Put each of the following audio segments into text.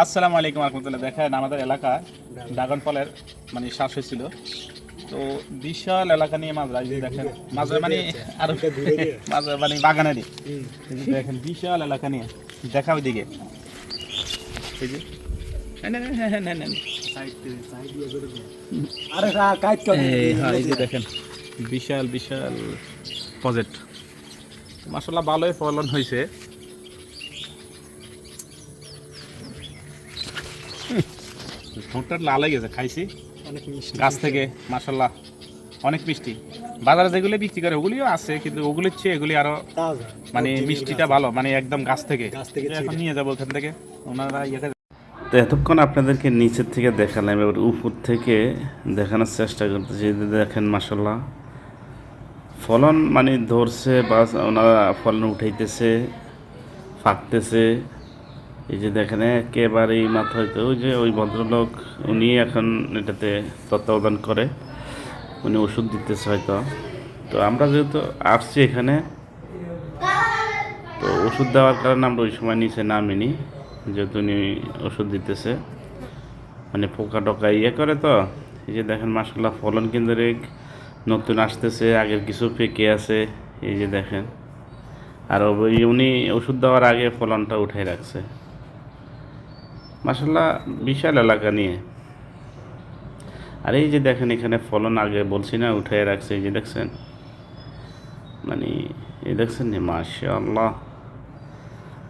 আসসালামু আলাইকুম রহমতুল্লাহ। দেখেন আমাদের এলাকা ড্রাগন ফলের মানে শ্বাস হয়েছিল, তো বিশাল এলাকা নিয়ে মাজরা। এই যে দেখেন মাজরা মানে আরো মাজরা মানে বাগানেরই। এই যে দেখেন বিশাল এলাকা নিয়ে দেখা ওইদিকে। এই যে এই যে দেখেন বিশাল বিশাল প্রজেক্ট। মাশাআল্লাহ ভালোই ফলন হয়েছে। ঠোঁটটা লাল হয়ে গেছে, খাইছি অনেক মিষ্টি গাছ থেকে। মাশাআল্লাহ অনেক মিষ্টি। বাজারে যেগুলো বিক্রি করে ওগুলিও আছে, কিন্তু ওগুলির চেয়ে এগুলি আরো তাজা মানে original মিষ্টিটা গাছ। ভালো, মানে একদম গাছ থেকে। গাছ থেকে এখন ছিঁড়ে। নিয়ে যাবো ওখান থেকে ওনারা ইয়েতে। তো এতক্ষণ আপনাদেরকে নিচের থেকে দেখালাম, এবার উপর থেকে দেখানোর চেষ্টা করতেছি। এই যে দেখেন মাসাল্লাহ ফলন মানে ধরছে বা ওনারা ফলন উঠাইতেছে, ফাঁকতেছে। এই যে দেখেন একেবারেই মাথা হয়তো ওই যে ওই ভদ্রলোক উনি এখন এটাতে তত্ত্বাবধান করে, উনি ওষুধ দিতেছে হয়তো। তো আমরা যেহেতু আসছি এখানে, তো ওষুধ দেওয়ার কারণে আমরা ওই সময় নিচে নামিনি, যেহেতু উনি ওষুধ দিতেছে মানে পোকা টোকা ইয়ে করে। তো এই যে দেখেন মাসাল্লাহ ফলন কিন্তু নতুন আসতেছে, আগের কিছু পেকে আছে। এই যে দেখেন, আর ওই উনি ওষুধ দেওয়ার আগে ফলনটা উঠাই রাখছে। মাসাল্লাহ বিশাল এলাকা নিয়ে। আর এই যে দেখেন এখানে ফলন আগে বলছি না উঠাই রাখছে। এই যে দেখছেন মানে এই দেখছেন নি মাশাআল্লাহ,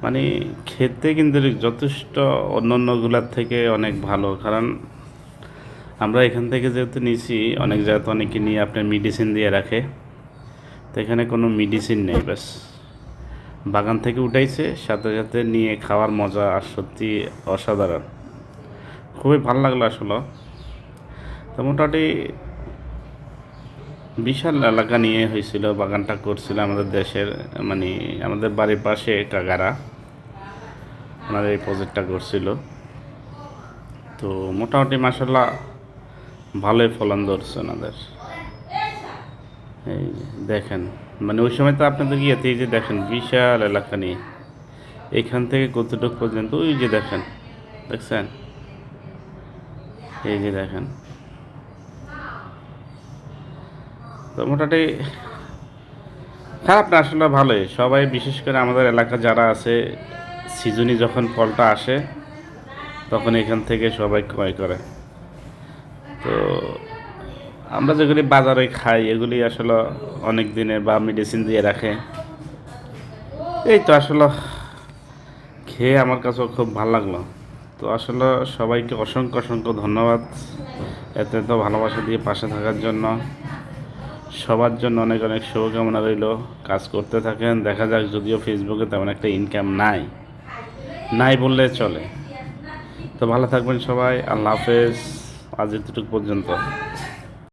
মানে খেতে কিন্তু যথেষ্ট অন্যান্যগুলার থেকে অনেক ভালো। কারণ আমরা এখান থেকে যেহেতু নিয়েছি, অনেক জায়গাতে অনেকে নিয়ে আপনার মেডিসিন দিয়ে রাখে, তো এখানে কোনো মেডিসিন নেই, ব্যাস বাগান থেকে উঠাইছে, সাথে সাথে নিয়ে খাওয়ার মজা আর সত্যি অসাধারণ। খুবই ভালো লাগলো আসলে। তো মোটামুটি বিশাল এলাকা নিয়ে হয়েছিল, বাগানটা করছিল আমাদের দেশের মানে আমাদের বাড়ির পাশে কাকারা ওনারা এই প্রজেক্টটা করছিল। তো মোটামুটি মাসাল্লাহ ভালোই ফলন ধরছে ওনাদের। এই দেখেন মানে ওই সময় তো আপনাদের ইয়েতে এই যে দেখেন বিশাল এলাকা নিয়ে, এখান থেকে কতটুকু পর্যন্ত ওই যে দেখেন, দেখছেন এই যে দেখেন। তো মোটামুটি খারাপ না, আসলে ভালোই। সবাই বিশেষ করে আমাদের এলাকা যারা আছে, সিজনে যখন ফলটা আসে তখন এখান থেকে সবাই ক্রয় করে। তো আমরা যেগুলি বাজারে খাই এগুলি আসলে অনেক দিনের বা মেডিসিন দিয়ে রাখে। এই তো আসলে খেয়ে আমার কাছেও খুব ভালো লাগলো। তো আসলে সবাইকে অসংখ্য অসংখ্য ধন্যবাদ এত এত ভালোবাসা দিয়ে পাশে থাকার জন্য। সবার জন্য অনেক অনেক শুভকামনা রইল। কাজ করতে থাকেন, দেখা যাক। যদিও ফেসবুকে তেমন একটা ইনকাম নাই, নাই বললে চলে। তো ভালো থাকবেন সবাই, আল্লাহ হাফেজ। আজ এতটুকু পর্যন্ত।